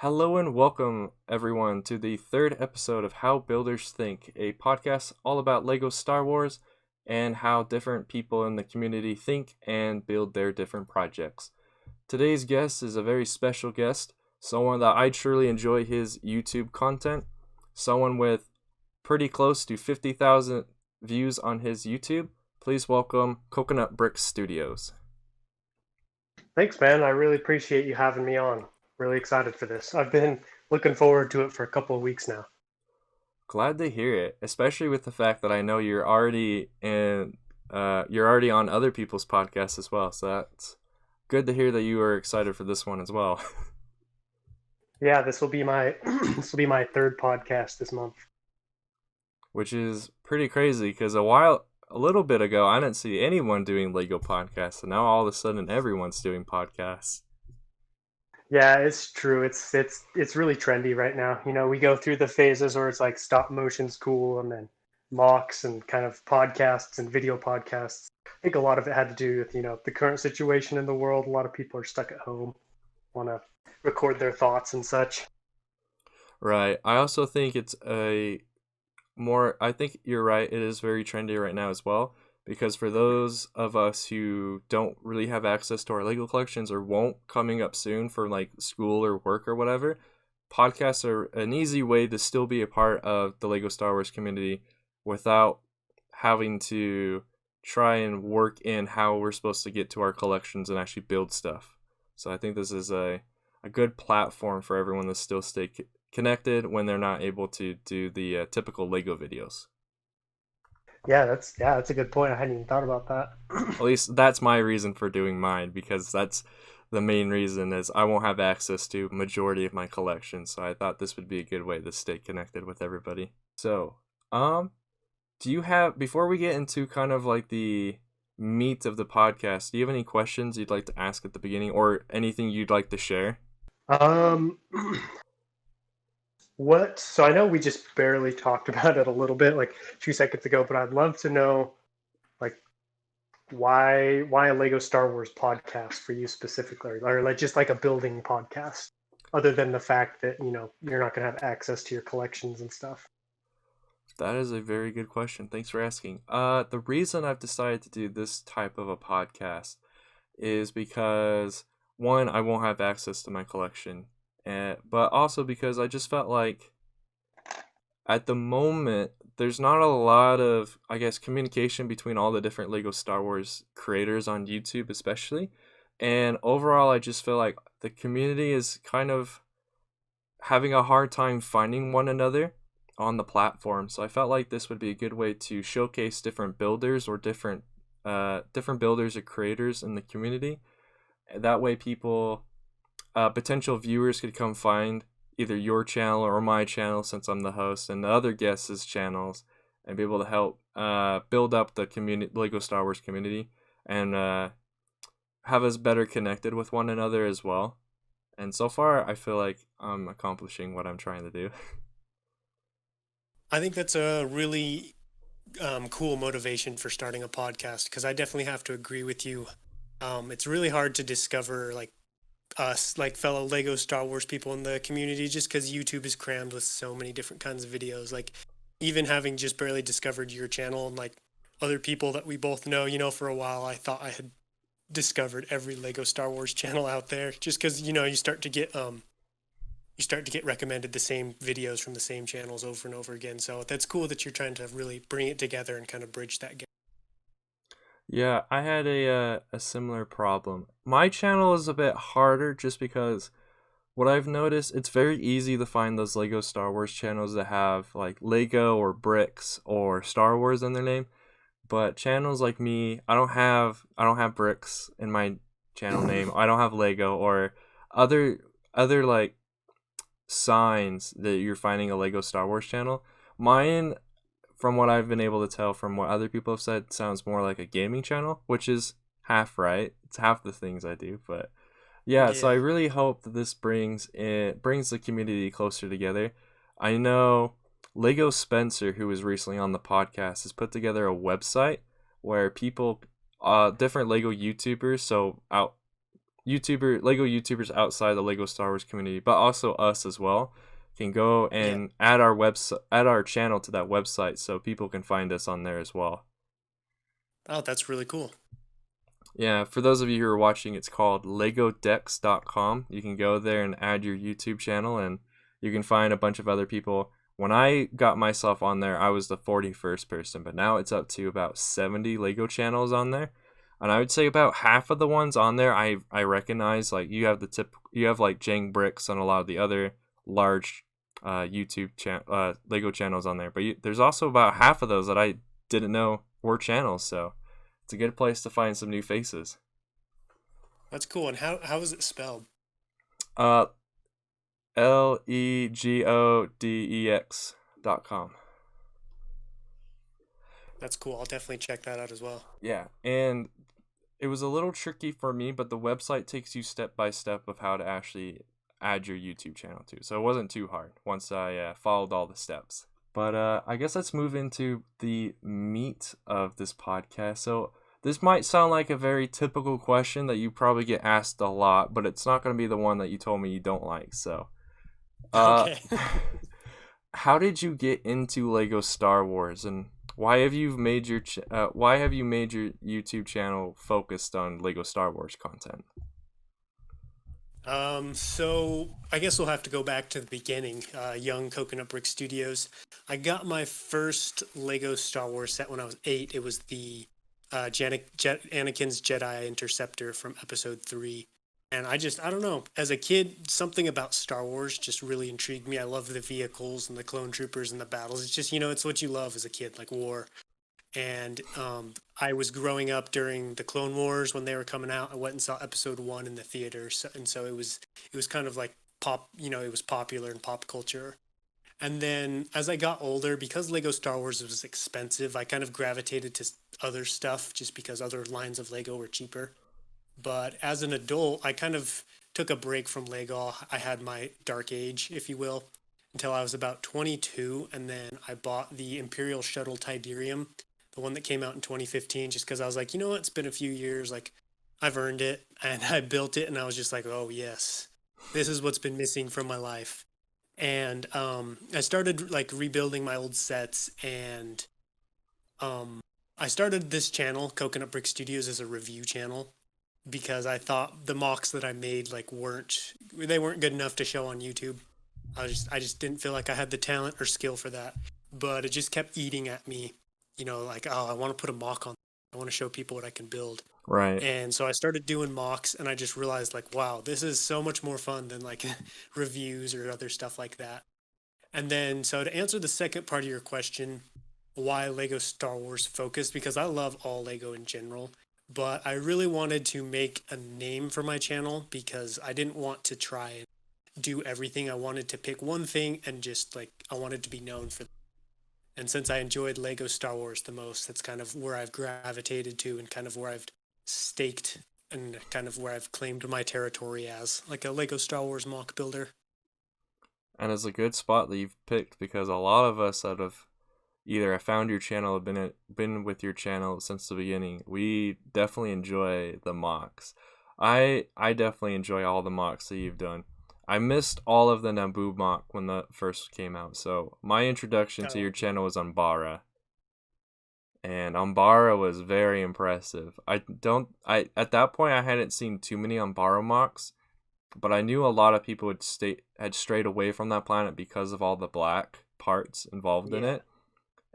Hello and welcome, everyone, to the third episode of How Builders Think, a podcast all about Lego Star Wars and how different people in the community think and build their different projects. Today's guest is a very special guest, someone that I truly enjoy his YouTube content, someone with pretty close to 50,000 views on his YouTube. Please welcome Coconut Brick Studios. Thanks, man. I really appreciate you having me on. Really excited for this. I've been looking forward to it for a couple of weeks now. Glad to hear it, especially with the fact that I know you're already on other people's podcasts as well. So that's good to hear that you are excited for this one as well. Yeah, this will be my this will be my third podcast this month. Which is pretty crazy because a little bit ago, I didn't see anyone doing Lego podcasts, and now all of a sudden everyone's doing podcasts. Yeah, it's true. It's really trendy right now. You know, we go through the phases where it's like stop motion's cool and then mocks and kind of podcasts and video podcasts. I think a lot of it had to do with, the current situation in the world. A lot of people are stuck at home, want to record their thoughts and such. Right. I also think I think you're right. It is very trendy right now as well. Because for those of us who don't really have access to our Lego collections or won't coming up soon for like school or work or whatever, podcasts are an easy way to still be a part of the Lego Star Wars community without having to try and work in how we're supposed to get to our collections and actually build stuff. So I think this is a good platform for everyone to still stay connected when they're not able to do the typical Lego videos. Yeah, that's a good point. I hadn't even thought about that. At least that's my reason for doing mine, because that's the main reason is I won't have access to majority of my collection. So I thought this would be a good way to stay connected with everybody. So, do you have, before we get into kind of like the meat of the podcast, do you have any questions you'd like to ask at the beginning or anything you'd like to share? Um, what? So I know we just barely talked about it a little bit, like 2 seconds ago, but I'd love to know, like, why a Lego Star Wars podcast for you specifically, or like just like a building podcast, other than the fact that you're not gonna have access to your collections and stuff. That is a very good question. Thanks for asking. The reason I've decided to do this type of a podcast is because one, I won't have access to my collection, but also because I just felt like at the moment there's not a lot of, I guess, communication between all the different Lego Star Wars creators on YouTube, especially. And overall, I just feel like the community is kind of having a hard time finding one another on the platform. So I felt like this would be a good way to showcase different builders or different builders or creators in the community. That way, potential viewers could come find either your channel or my channel, since I'm the host, and the other guests' channels, and be able to help build up the community, Lego Star Wars community, and have us better connected with one another as well. And so far, I feel like I'm accomplishing what I'm trying to do. I think that's a really cool motivation for starting a podcast because I definitely have to agree with you. It's really hard to discover like us, like fellow Lego Star Wars people in the community, just because YouTube is crammed with so many different kinds of videos. Like even having just barely discovered your channel and like other people that we both know, for a while I thought I had discovered every Lego Star Wars channel out there, just because you start to get recommended the same videos from the same channels over and over again. So that's cool that you're trying to really bring it together and kind of bridge that gap. Yeah, I had a similar problem. My channel is a bit harder just because what I've noticed, it's very easy to find those Lego Star Wars channels that have like Lego or bricks or Star Wars in their name. But channels like me, I don't have bricks in my channel name. I don't have Lego or other like signs that you're finding a Lego Star Wars channel. Mine, from what I've been able to tell from what other people have said, sounds more like a gaming channel, which is half right. It's half the things I do, but yeah, so I Yeah. really hope that this brings the community closer together. I know Lego Spencer, who was recently on the podcast, has put together a website where people different Lego YouTubers, so out Lego YouTubers outside the Lego Star Wars community, but also us as well, can go Yeah. and add our channel to that website so people can find us on there as well. Oh, that's really cool. Yeah, for those of you who are watching, it's called legodex.com. You can go there and add your YouTube channel, and you can find a bunch of other people. When I got myself on there, I was the 41st person, but now it's up to about 70 Lego channels on there. And I would say about half of the ones on there I recognize. Like you have like Jang Bricks and a lot of the other large Lego channels on there. But there's also about half of those that I didn't know were channels, so it's a good place to find some new faces. That's cool. And how is it spelled? legodex.com. That's cool. I'll definitely check that out as well. Yeah, and it was a little tricky for me, but the website takes you step by step of how to actually add your YouTube channel too. So it wasn't too hard once I followed all the steps. But I guess let's move into the meat of this podcast. So this might sound like a very typical question that you probably get asked a lot, but it's not going to be the one that you told me you don't like. So, Okay. how did you get into Lego Star Wars, and why have you made your YouTube channel focused on Lego Star Wars content? So I guess we'll have to go back to the beginning. Young Coconut Brick Studios. I got my first Lego Star Wars set when I was 8. It was the Anakin's Jedi Interceptor from Episode 3. And I don't know. As a kid, something about Star Wars just really intrigued me. I loved the vehicles and the clone troopers and the battles. It's just, it's what you love as a kid, like war. And I was growing up during the Clone Wars when they were coming out. I went and saw Episode 1 in the theater, and so it was kind of like pop. It was popular in pop culture. And then as I got older, because Lego Star Wars was expensive, I kind of gravitated to other stuff just because other lines of Lego were cheaper. But as an adult, I kind of took a break from Lego. I had my dark age, if you will, until I was about 22, and then I bought the Imperial Shuttle Tidarium, the one that came out in 2015, just because I was like, you know what, it's been a few years, like, I've earned it, and I built it, and I was just like, oh, yes, this is what's been missing from my life. And I started, like, rebuilding my old sets, and I started this channel, Coconut Brick Studios, as a review channel, because I thought the mocks that I made, like, weren't good enough to show on YouTube. I just didn't feel like I had the talent or skill for that, but it just kept eating at me. Like, oh, I want to put a mock on. I want to show people what I can build. Right. And so I started doing mocks, and I just realized, like, wow, this is so much more fun than, like, reviews or other stuff like that. And then, so to answer the second part of your question, why Lego Star Wars focused, because I love all Lego in general, but I really wanted to make a name for my channel because I didn't want to try and do everything. I wanted to pick one thing and just, like, I wanted to be known for. And since I enjoyed Lego Star Wars the most, that's kind of where I've gravitated to and kind of where I've staked and kind of where I've claimed my territory as, like, a Lego Star Wars mock builder. And it's a good spot that you've picked, because a lot of us that have either found your channel or been with your channel since the beginning, we definitely enjoy the mocks. I definitely enjoy all the mocks that you've done. I missed all of the Naboo mock when that first came out, so my introduction to your channel was Umbara. And Umbara was very impressive. At that point I hadn't seen too many Umbara mocks, but I knew a lot of people had strayed away from that planet because of all the black parts involved in it.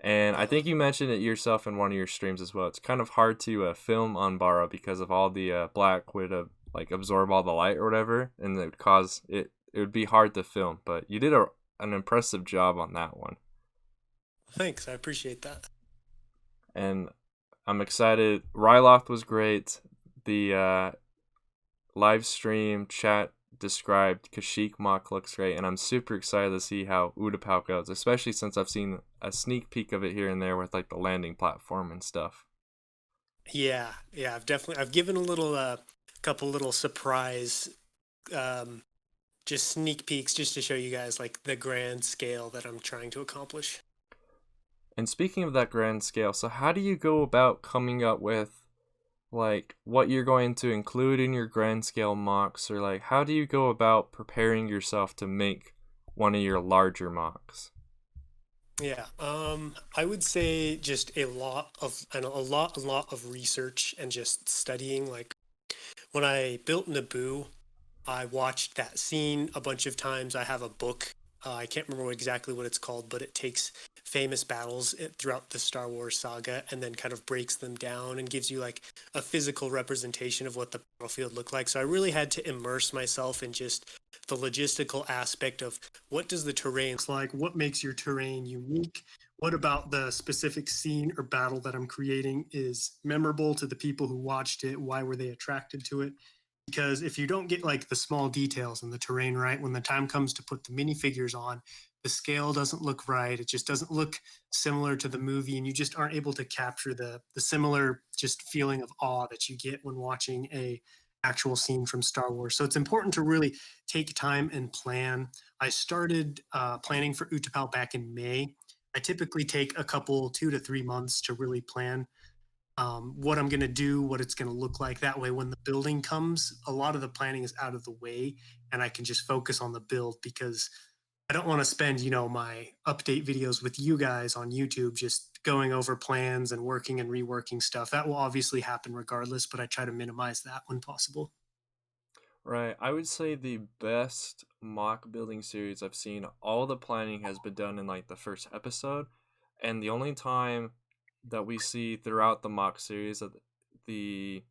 And I think you mentioned it yourself in one of your streams as well. It's kind of hard to film Umbara because of all the black would like absorb all the light or whatever, and it would cause it would be hard to film. But you did an impressive job on that one. Thanks, I appreciate that. And I'm excited. Ryloth was great. The live stream chat described Kashyyyk mock looks great, and I'm super excited to see how Utapau goes, especially since I've seen a sneak peek of it here and there with, like, the landing platform and stuff. Yeah, I've given a couple little surprise, just sneak peeks just to show you guys, like, the grand scale that I'm trying to accomplish. And speaking of that grand scale, so how do you go about coming up with like what you're going to include in your grand scale mocks, or like how do you go about preparing yourself to make one of your larger mocks? Yeah, I would say just a lot of research and just studying. Like when I built Naboo, I watched that scene a bunch of times. I have a book. I can't remember exactly what it's called, but it takes famous battles throughout the Star Wars saga and then kind of breaks them down and gives you like a physical representation of what the battlefield looked like. So I really had to immerse myself in just the logistical aspect of what does the terrain look like, what makes your terrain unique, what about the specific scene or battle that I'm creating is memorable to the people who watched it, why were they attracted to it, because if you don't get like the small details in the terrain right, when the time comes to put the minifigures on, the scale doesn't look right, it just doesn't look similar to the movie, and you just aren't able to capture the similar just feeling of awe that you get when watching a actual scene from Star Wars. So it's important to really take time and plan. I started planning for Utapau back in May. I typically take a couple 2 to 3 months to really plan what I'm going to do, what it's going to look like. That way, when the building comes, a lot of the planning is out of the way and I can just focus on the build because I don't want to spend, my update videos with you guys on YouTube just going over plans and working and reworking stuff. That will obviously happen regardless, but I try to minimize that when possible. Right. I would say the best mock building series I've seen, all the planning has been done in like the first episode. And the only time that we see throughout the mock series that the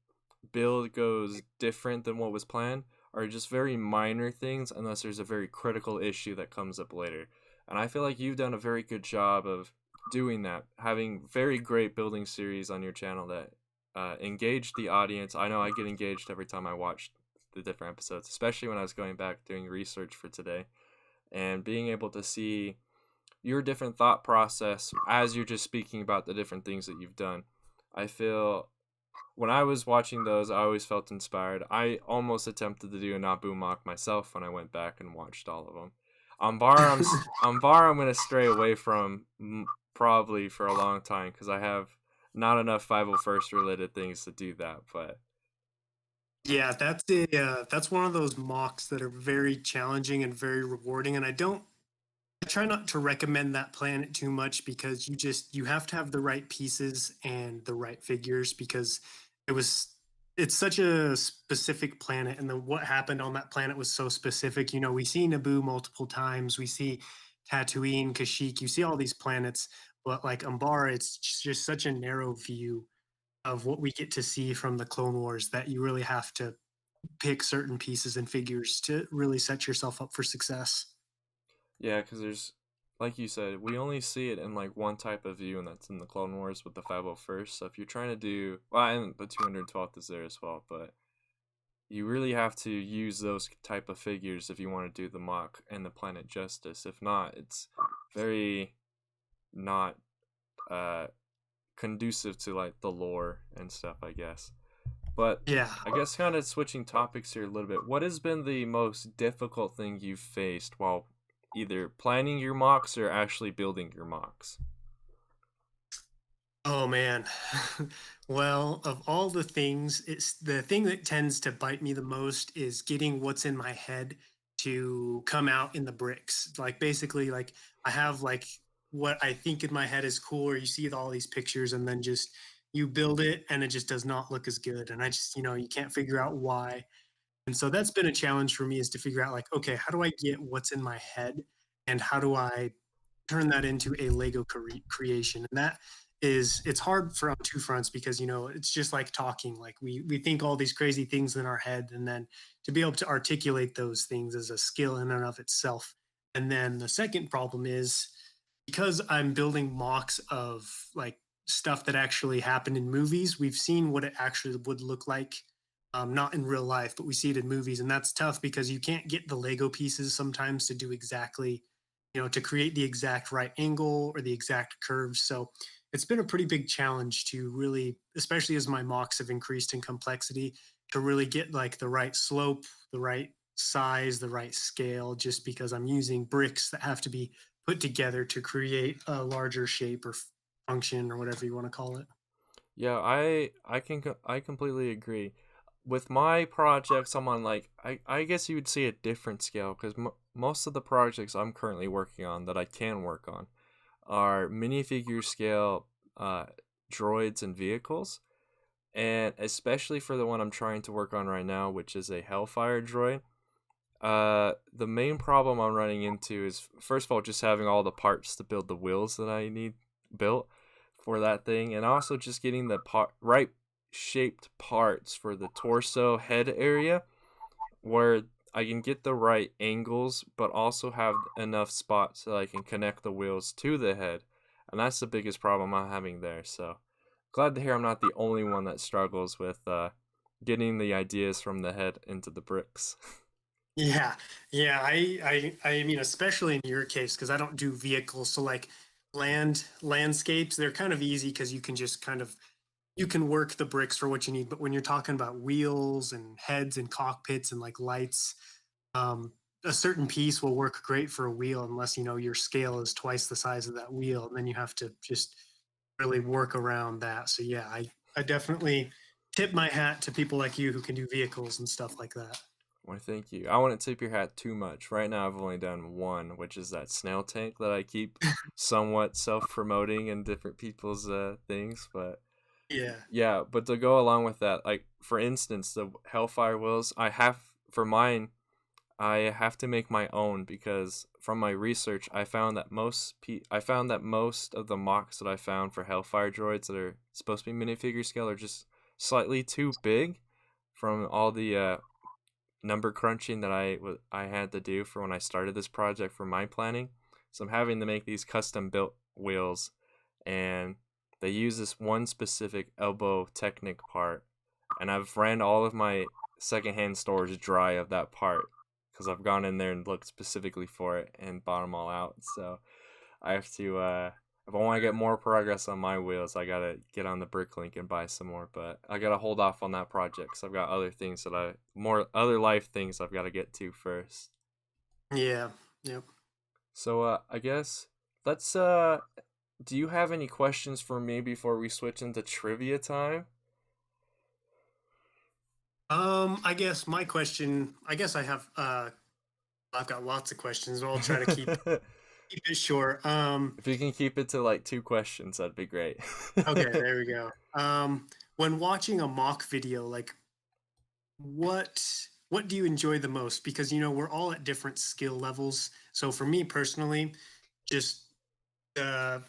build goes different than what was planned are just very minor things, unless there's a very critical issue that comes up later. And I feel like you've done a very good job of doing that, having very great building series on your channel that engage the audience. I know I get engaged every time I watch the different episodes, especially when I was going back doing research for today, and being able to see your different thought process as you're just speaking about the different things that you've done. I feel when I was watching those, I always felt inspired. I almost attempted to do a Naboo mock myself when I went back and watched all of them. On Bar, I'm gonna stray away from probably for a long time because I have not enough 501st related things to do that. But Yeah, that's one of those mocks that are very challenging and very rewarding. And I try not to recommend that planet too much because you have to have the right pieces and the right figures because it was it's such a specific planet, and then what happened on that planet was so specific. We see Naboo multiple times, we see Tatooine, Kashyyyk, you see all these planets, but like Umbara, it's just such a narrow view of what we get to see from the Clone Wars that you really have to pick certain pieces and figures to really set yourself up for success. yeah, because there's, like you said, we only see it in like one type of view, and that's in the Clone Wars with the 501st. So if you're trying to do, well, and the 212th is there as well, but you really have to use those type of figures if you want to do the mock and the planet justice. If not, it's very not uh conducive to like the lore and stuff, I guess. But Yeah. I guess kind of switching topics here a little bit. What has been the most difficult thing you've faced while either planning your mocks or actually building your mocks? Oh man. Well, of all the things, it's the thing that tends to bite me the most is getting what's in my head to come out in the bricks. Like basically like I have like what I think in my head is cool, or you see all these pictures and then just you build it and it just does not look as good. And I just, you can't figure out why. And so that's been a challenge for me is to figure out like, okay, how do I get what's in my head and how do I turn that into a Lego creation? And it's hard for on two fronts because it's just like talking. Like we think all these crazy things in our head, and then to be able to articulate those things is a skill in and of itself. And then the second problem is because I'm building mocks of like stuff that actually happened in movies, we've seen what it actually would look like, not in real life, but we see it in movies. And that's tough because you can't get the Lego pieces sometimes to do exactly, to create the exact right angle or the exact curve. So it's been a pretty big challenge to really, especially as my mocks have increased in complexity, to really get like the right slope, the right size, the right scale, just because I'm using bricks that have to be put together to create a larger shape or function or whatever you want to call it. Yeah, I completely agree. With my projects, I'm on like I guess you would say a different scale because most of the projects I'm currently working on that I can work on are minifigure scale uh, droids and vehicles, and especially for the one I'm trying to work on right now, which is a Hellfire droid. The main problem I'm running into is first of all just having all the parts to build the wheels that I need built for that thing, and also just getting the right shaped parts for the torso head area where I can get the right angles, but also have enough spots so I can connect the wheels to the head, and that's the biggest problem I'm having there. So glad to hear I'm not the only one that struggles with getting the ideas from the head into the bricks. Yeah, yeah. I mean, especially in your case, because I don't do vehicles, so like landscapes, they're kind of easy because you can just kind of you can work the bricks for what you need. But when you're talking about wheels and heads and cockpits and like lights, um, a certain piece will work great for a wheel unless you know your scale is twice the size of that wheel, and then you have to just really work around that. So yeah, I definitely tip my hat to people like you who can do vehicles and stuff like that. Why, thank you. I wouldn't tip your hat too much. Right now, I've only done one, which is that snail tank that I keep somewhat self promoting in different people's things. But Yeah. yeah, but to go along with that, like for instance, the Hellfire wheels, I have for mine, I have to make my own because from my research, I found that most of the mocks that I found for Hellfire droids that are supposed to be minifigure scale are just slightly too big from all the number crunching that I had to do for when I started this project for my planning. So I'm having to make these custom built wheels, and they use this one specific elbow Technic part, and I've ran all of my secondhand stores dry of that part because I've gone in there and looked specifically for it and bought them all out. So I have to if I want to get more progress on my wheels, I gotta get on the Bricklink and buy some more. But I gotta hold off on that project because I've got other things that more other life things I've got to get to first. Yeah. Yep. So I guess let's do you have any questions for me before we switch into trivia time? I guess my question, I guess I've got lots of questions, but I'll try to keep it short. If you can keep it to like 2 questions, that'd be great. Okay, there we go. When watching a mock video, like what do you enjoy the most? Because you know, we're all at different skill levels. So for me personally, just the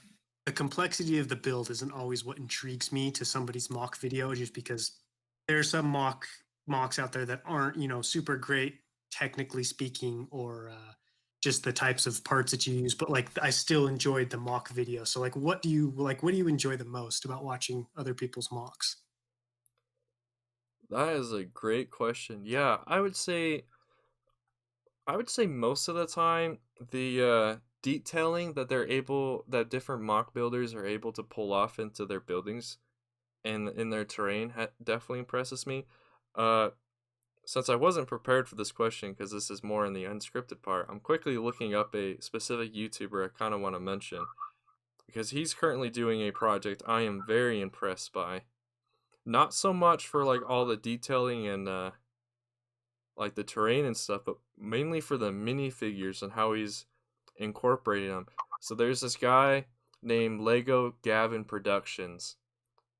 the complexity of the build isn't always what intrigues me to somebody's mock video, just because there are some mocks out there that aren't, you know, super great technically speaking, or just the types of parts that you use. But like, I still enjoyed the mock video. So like, what do you like? What do you enjoy the most about watching other people's mocks? That is a great question. Yeah, I would say most of the time the detailing that different mock builders are able to pull off into their buildings and in their terrain definitely impresses me. Uh, since I wasn't prepared for this question because this is more in the unscripted part, I'm quickly looking up a specific YouTuber I kind of want to mention because he's currently doing a project I am very impressed by. Not so much for like all the detailing and like the terrain and stuff, but mainly for the minifigures and how he's incorporating them. So there's this guy named Lego Gavin Productions,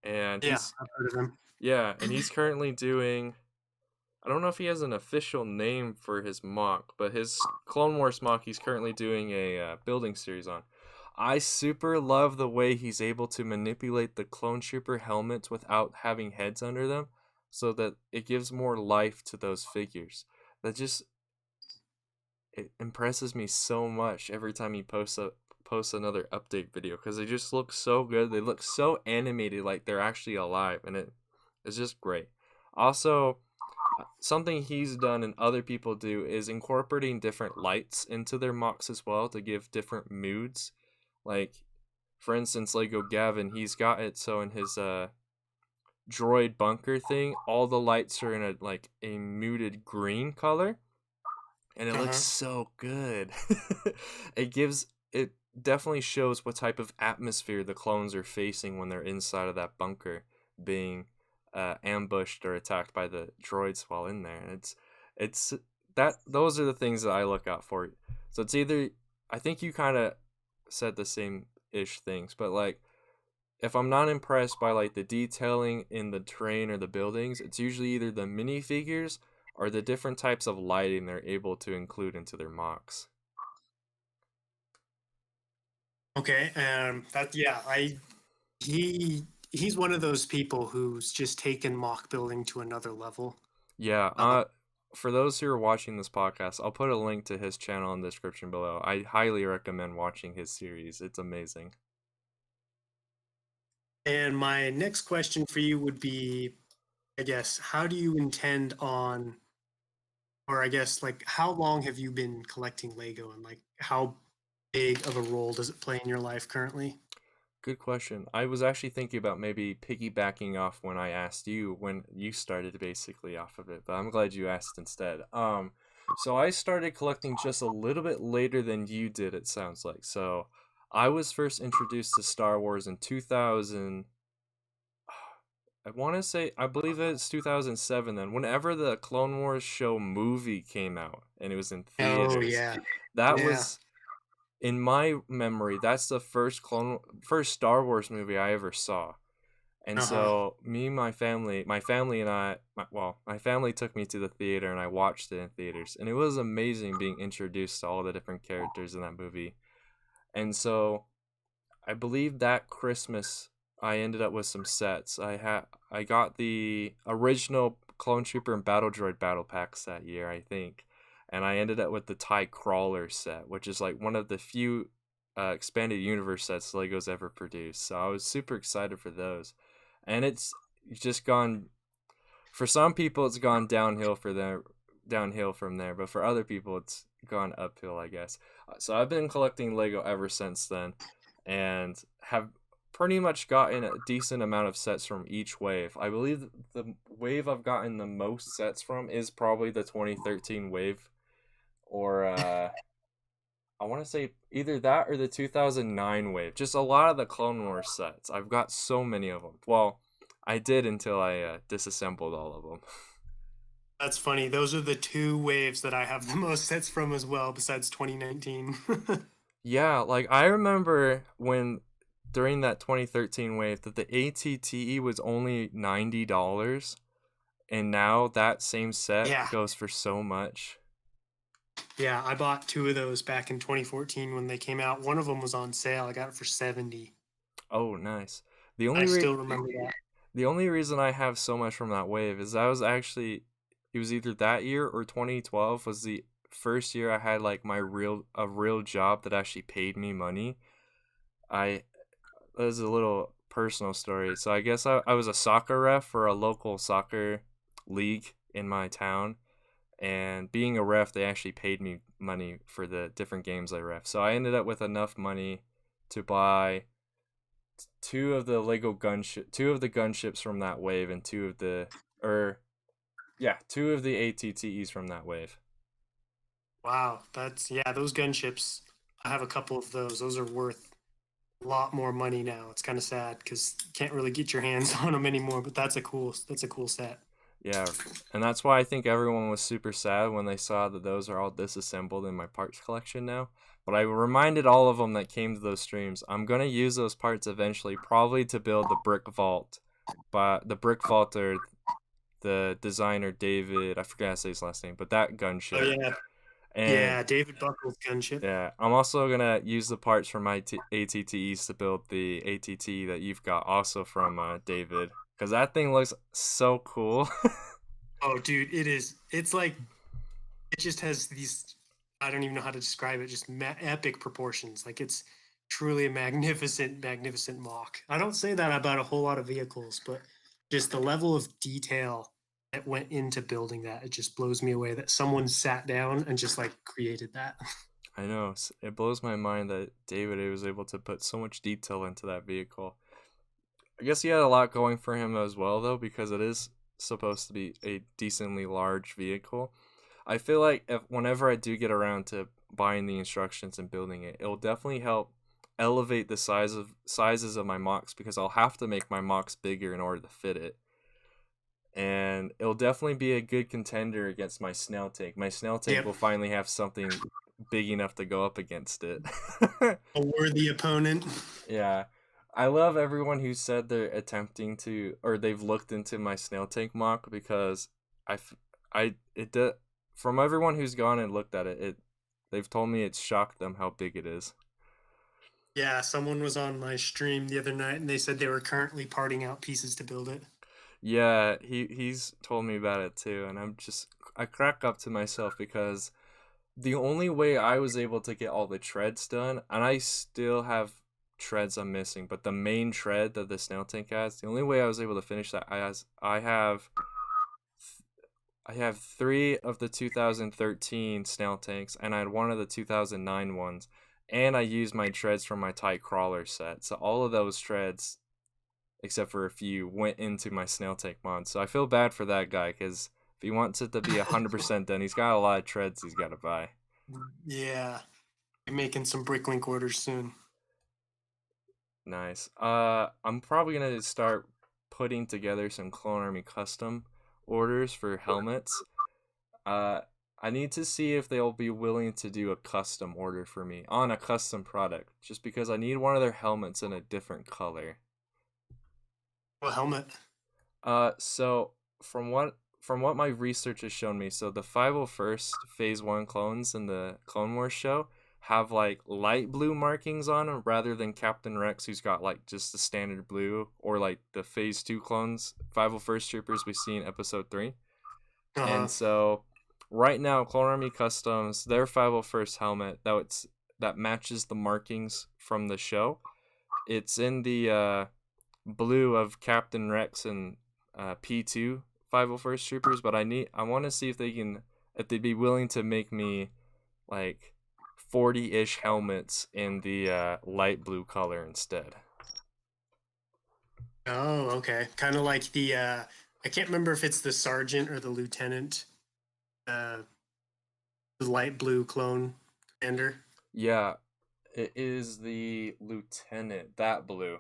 and Yeah, I've heard of them. he's currently doing. I don't know if he has an official name for his mock, but his Clone Wars mock he's currently doing a building series on. I super love the way he's able to manipulate the clone trooper helmets without having heads under them so that it gives more life to those figures. That just it impresses me so much every time he posts another update video because they just look so good. They look so animated like they're actually alive and it's just great. Also, something he's done and other people do is incorporating different lights into their mocks as well to give different moods. Like, for instance, Lego Gavin, he's got it so in his droid bunker thing, all the lights are in a muted green color, and it looks Uh-huh. so good. It definitely shows what type of atmosphere the clones are facing when they're inside of that bunker, being ambushed or attacked by the droids while in there. And it's that those are the things that I look out for. So it's either, I think you kind of said the same ish things, but like if I'm not impressed by like the detailing in the terrain or the buildings, it's usually either the minifigures or the different types of lighting they're able to include into their mocks. Okay, that yeah, he's one of those people who's just taken mock building to another level. Yeah, Uh, for those who are watching this podcast, I'll put a link to his channel in the description below. I highly recommend watching his series. It's amazing. And my next question for you would be, I guess, how do you intend on, or I guess, like, how long have you been collecting Lego, and like, how big of a role does it play in your life currently? Good question. I was actually thinking about maybe piggybacking off when I asked you when you started basically off of it, but I'm glad you asked instead. So I started collecting just a little bit later than you did, it sounds like. So I was first introduced to Star Wars in 2000. I want to say, I believe it's 2007 then, whenever the Clone Wars show movie came out and it was in Oh theaters. yeah, That yeah. was, in my memory, that's the first Star Wars movie I ever saw. And so me and my family and my family took me to the theater and I watched it in theaters. And it was amazing being introduced to all the different characters in that movie. And so I believe that Christmas I ended up with some sets. I got the original Clone Trooper and Battle Droid battle packs that year, I think. And I ended up with the TIE Crawler set, which is like one of the few expanded universe sets Lego's ever produced. So I was super excited for those. And it's just gone, for some people it's gone downhill from there, but for other people it's gone uphill, I guess. So I've been collecting Lego ever since then and have pretty much gotten a decent amount of sets from each wave. I believe the wave I've gotten the most sets from is probably the 2013 wave, or I want to say either that or the 2009 wave. Just a lot of the Clone Wars sets. I've got so many of them. Well, I did until I disassembled all of them. That's funny. Those are the two waves that I have the most sets from as well, besides 2019. Yeah, like I remember when during that 2013 wave that the ATTE was only $90, and now that same set Yeah. goes for so much. Yeah, I bought two of those back in 2014 when they came out. One of them was on sale. I got it for 70. Oh, nice. The I only still remember that. the only reason I have so much from that wave is that was actually, it was either that year or 2012 was the first year I had like a real job that actually paid me money. That was a little personal story. So I guess I was a soccer ref for a local soccer league in my town, and being a ref, they actually paid me money for the different games I ref. So I ended up with enough money to buy two of the gunships from that wave, and two of the ATTEs from that wave. Wow, those gunships. I have a couple of those. Those are worth a lot more money now. It's kind of sad because you can't really get your hands on them anymore. But that's a cool set. Yeah, and that's why I think everyone was super sad when they saw that those are all disassembled in my parts collection now. But I reminded all of them that came to those streams, I'm going to use those parts eventually, probably to build the brick vault. But the brick vaulter, the designer David, I forgot to say his last name, but that gunship. Oh yeah. And David Buckle's gunship. yeah, I'm also going to use the parts from my ATTEs to build the ATT that you've got also from David. Because that thing looks so cool. Oh, dude, it is. It's like, it just has these, I don't even know how to describe it, just epic proportions. Like, it's truly a magnificent, magnificent mock. I don't say that about a whole lot of vehicles, but just the level of detail that went into building that, it just blows me away that someone sat down and just like created that. I know. It blows my mind that David was able to put so much detail into that vehicle. I guess he had a lot going for him as well, though, because it is supposed to be a decently large vehicle. I feel like whenever I do get around to buying the instructions and building it, it'll definitely help elevate the sizes of my mocks because I'll have to make my mocks bigger in order to fit it. And it'll definitely be a good contender against my snail tank. My snail tank will finally have something big enough to go up against it. A worthy opponent. Yeah. I love everyone who said they're attempting to, or they've looked into my snail tank mock, because from everyone who's gone and looked at it, they've told me it's shocked them how big it is. Yeah, someone was on my stream the other night and they said they were currently parting out pieces to build it. Yeah, he's told me about it too, and I crack up to myself because the only way I was able to get all the treads done, and I still have treads I'm missing, but the main tread that the snail tank has, the only way I was able to finish that, I have 3 of the 2013 snail tanks, and I had 1 of the 2009 ones, and I used my treads from my tight crawler set. So all of those treads, except for a few, went into my snail tank mod. So I feel bad for that guy, because if he wants it to be 100% done, he's got a lot of treads he's got to buy. Yeah, I'm making some Bricklink orders soon. Nice. I'm probably gonna start putting together some Clone Army custom orders for helmets. I need to see if they'll be willing to do a custom order for me on a custom product, just because I need one of their helmets in a different color. What helmet? So from what my research has shown me, so the 501st Phase 1 clones in the Clone Wars show have like light blue markings on them rather than Captain Rex, who's got like just the standard blue, or like the Phase 2 clones, 501st troopers we see in Episode 3. And so right now, Clone Army Customs, their 501st helmet that matches the markings from the show. It's in the blue of Captain Rex and P2 501st troopers, but I want to see if they'd be willing to make me like 40-ish helmets in the light blue color instead. Oh, okay. Kind of like the I can't remember if it's the sergeant or the lieutenant, the light blue clone commander. Yeah, it is the lieutenant, that blue.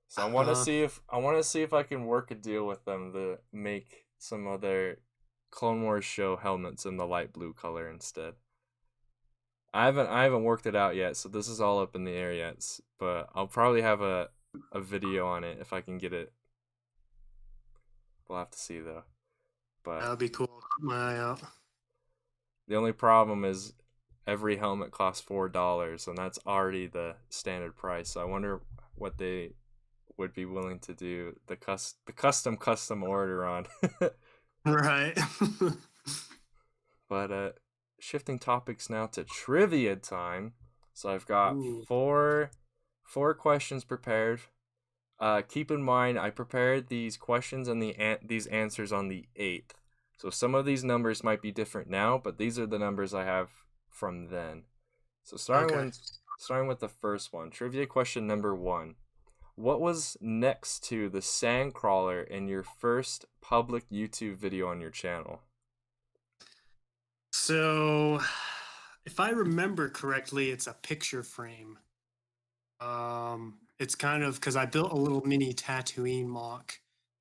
So I want to see if I can work a deal with them to make some of their Clone Wars show helmets in the light blue color instead. I haven't worked it out yet, so this is all up in the air yet. But I'll probably have a video on it if I can get it. We'll have to see though. But that'd be cool. Keep my eye out. The only problem is every helmet costs $4, and that's already the standard price. So I wonder what they would be willing to do the custom order on. Right. But shifting topics now to trivia time. So I've got four questions prepared. Keep in mind, I prepared these questions and these answers on the 8th. So some of these numbers might be different now, but these are the numbers I have from then. So starting with the first one, trivia question number 1. What was next to the Sandcrawler in your first public YouTube video on your channel? So, if I remember correctly, it's a picture frame. It's kind of because I built a little mini Tatooine mock,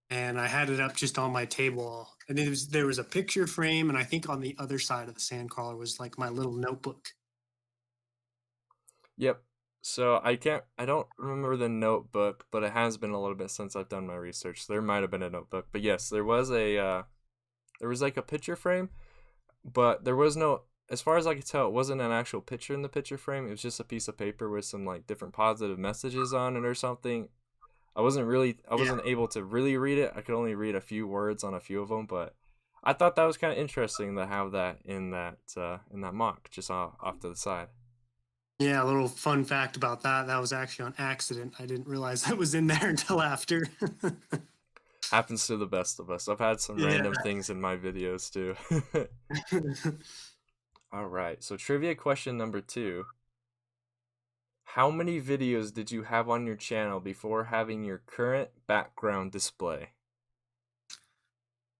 and I had it up just on my table. And there was a picture frame, and I think on the other side of the Sandcrawler was like my little notebook. Yep. So I don't remember the notebook, but it has been a little bit since I've done my research. There might have been a notebook, but yes, there was like a picture frame, but there was no, as far as I could tell, it wasn't an actual picture in the picture frame. It was just a piece of paper with some like different positive messages on it or something. I wasn't able to really read it. I could only read a few words on a few of them, but I thought that was kind of interesting to have that in that mock just off to the side. Yeah, a little fun fact about that. That was actually on accident. I didn't realize that was in there until after. Happens to the best of us. I've had some random things in my videos too. All right, so trivia question number 2. How many videos did you have on your channel before having your current background display?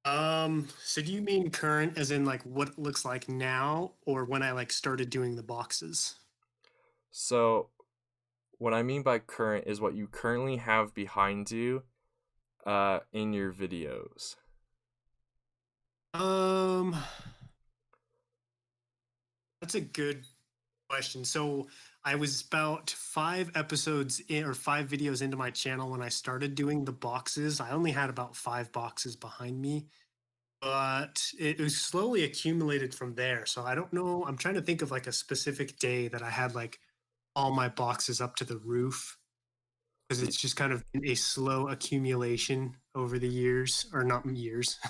So do you mean current as in like what it looks like now, or when I like started doing the boxes? So what I mean by current is what you currently have behind you in your videos. That's a good question. So I was about 5 episodes in, or 5 videos into my channel when I started doing the boxes. I only had about 5 boxes behind me, but it was slowly accumulated from there. So I don't know. I'm trying to think of like a specific day that I had like all my boxes up to the roof, because it's just kind of been a slow accumulation over the years, or not years,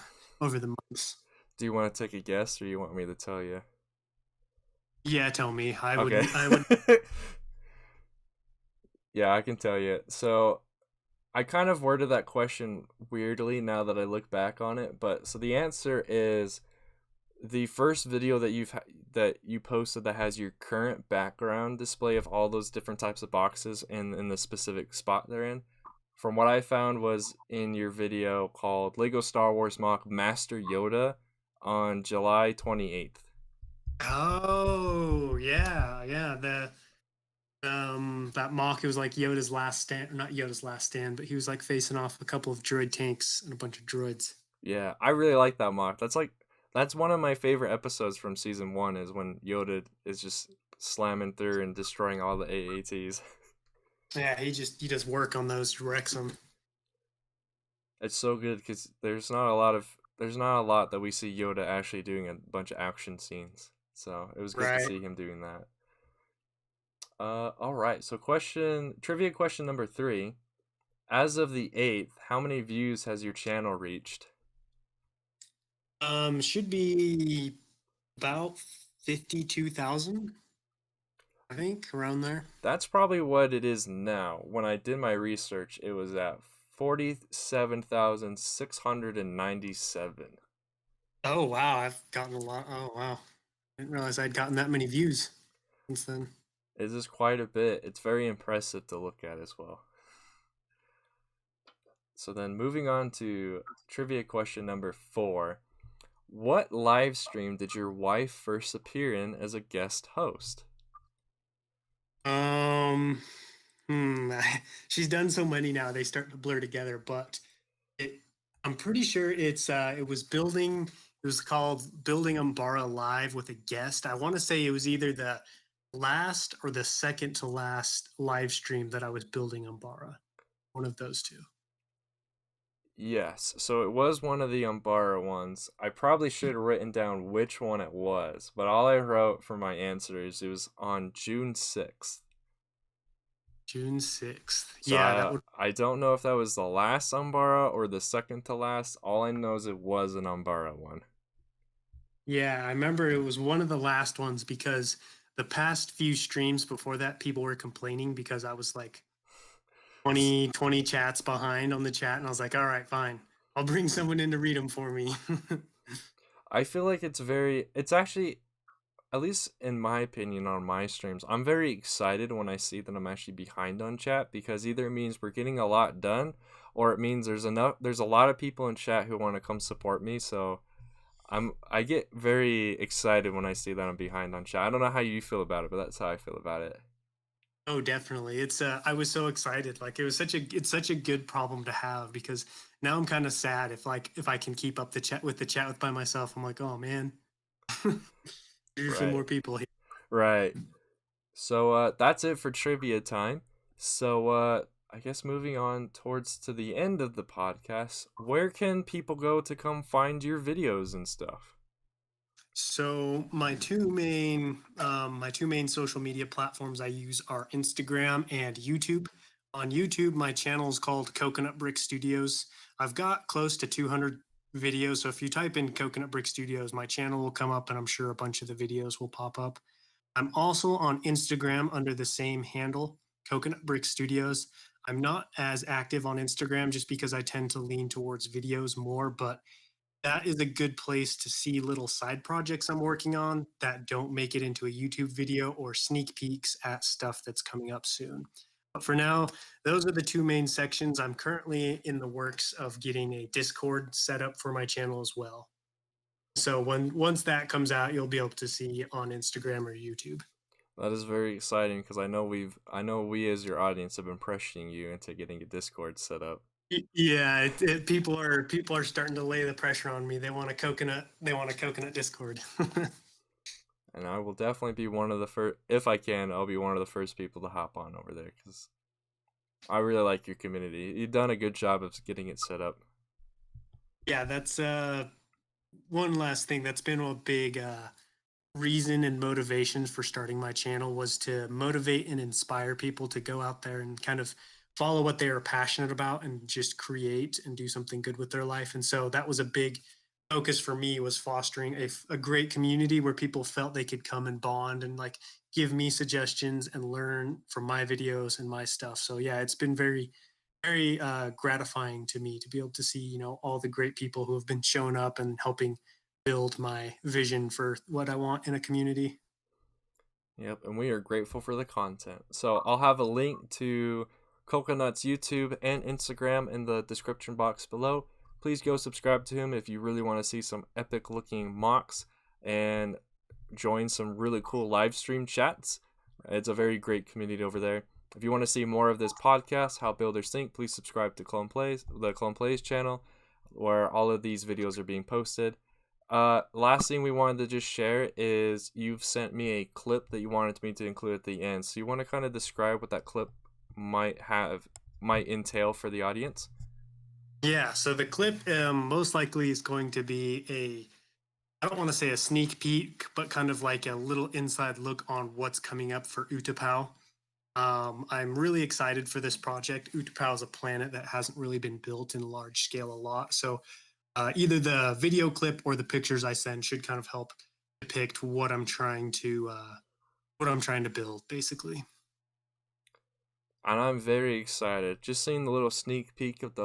over the months. Do you want to take a guess, or you want me to tell you? Yeah, tell me. I Okay. would. Yeah, I can tell you. So I kind of worded that question weirdly now that I look back on it, but so the answer is the first video that that you posted that has your current background display of all those different types of boxes in the specific spot they're in. From what I found was in your video called Lego Star Wars Mock Master Yoda on July 28th. Oh yeah, yeah. That mock, it was like Yoda's last stand, not Yoda's last stand, but he was like facing off a couple of droid tanks and a bunch of droids. Yeah, I really like that mock. That's one of my favorite episodes from season 1 is when Yoda is just slamming through and destroying all the AATs. Yeah, he does work on those, wrecks them. It's so good because there's not a lot that we see Yoda actually doing a bunch of action scenes. So it was good to see him doing that. All right. So trivia question number 3. As of the 8th, how many views has your channel reached? Should be about 52,000. I think around there. That's probably what it is now. When I did my research, it was at 47,697. Oh wow, I've gotten a lot. Oh wow, I didn't realize I'd gotten that many views since then. It is quite a bit. It's very impressive to look at as well. So then moving on to trivia question number 4. What live stream did your wife first appear in as a guest host? She's done so many now, they start to blur together, but I'm pretty sure it was called Building Umbara Live with a guest. I want to say it was either the last or the second to last live stream that I was building Umbara. One of those two. Yes, so it was one of the Umbara ones. I probably should have written down which one it was, but all I wrote for my answer is it was on June 6th. June 6th. So Yeah, I don't know if that was the last Umbara or the second to last. All I know is it was an Umbara one. Yeah, I remember it was one of the last ones because the past few streams before that, people were complaining because I was like 20 chats behind on the chat, and I was like, all right, fine. I'll bring someone in to read them for me. I feel like it's actually, at least in my opinion on my streams, I'm very excited when I see that I'm actually behind on chat, because either it means we're getting a lot done or it means there's a lot of people in chat who want to come support me. So I get very excited when I see that I'm behind on chat. I don't know how you feel about it, but that's how I feel about it. Oh, definitely. I was so excited. Like it's such a good problem to have, because now I'm kind of sad if I can keep up the chat with by myself. I'm like, oh man, there's some more people here. Right. So that's it for trivia time. So I guess moving on towards to the end of the podcast, where can people go to come find your videos and stuff? So my two main social media platforms I use are Instagram and YouTube. On YouTube, my channel is called Coconut Brick Studios. I've got close to 200 videos. So if you type in Coconut Brick Studios, my channel will come up, and I'm sure a bunch of the videos will pop up. I'm also on Instagram under the same handle, Coconut Brick Studios. I'm not as active on Instagram just because I tend to lean towards videos more, but that is a good place to see little side projects I'm working on that don't make it into a YouTube video, or sneak peeks at stuff that's coming up soon. But for now, those are the two main sections. I'm currently in the works of getting a Discord set up for my channel as well. So once that comes out, you'll be able to see on Instagram or YouTube. That is very exciting because I know we as your audience have been pressuring you into getting a Discord set up. Yeah, people are starting to lay the pressure on me. They want a coconut. They want a coconut Discord. And I will definitely be one of the first, if I can, I'll be one of the first people to hop on over there because I really like your community. You've done a good job of getting it set up. Yeah, that's one last thing. That's been a big reason and motivations for starting my channel was to motivate and inspire people to go out there and kind of follow what they are passionate about and just create and do something good with their life. And so that was a big focus for me, was fostering a great community where people felt they could come and bond and like give me suggestions and learn from my videos and my stuff. So yeah, it's been very gratifying to me to be able to see, all the great people who have been showing up and helping build my vision for what I want in a community. Yep, and we are grateful for the content. So I'll have a link to Coconut's YouTube and Instagram in the description box below. Please go subscribe to him if you really want to see some epic looking mocks and join some really cool live stream chats. It's a very great community over there. If you want to see more of this podcast, How Builders Think, please subscribe to the Clone Plays channel, where all of these videos are being posted. Last thing we wanted to just share is you've sent me a clip that you wanted me to include at the end. So you want to kind of describe what that clip might entail for the audience? Yeah, so the clip most likely is going to be I don't want to say a sneak peek, but kind of like a little inside look on what's coming up for Utapau. I'm really excited for this project. Utapau is a planet that hasn't really been built in large scale a lot. So either the video clip or the pictures I send should kind of help depict what I'm trying to build, basically. And I'm very excited. Just seeing the little sneak peek of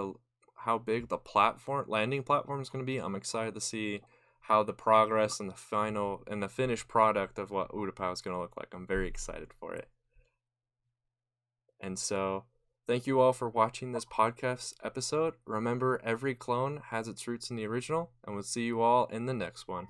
how big the landing platform is going to be. I'm excited to see how the progress and the finished product of what Utapau is going to look like. I'm very excited for it. And so, thank you all for watching this podcast episode. Remember, every clone has its roots in the original, and we'll see you all in the next one.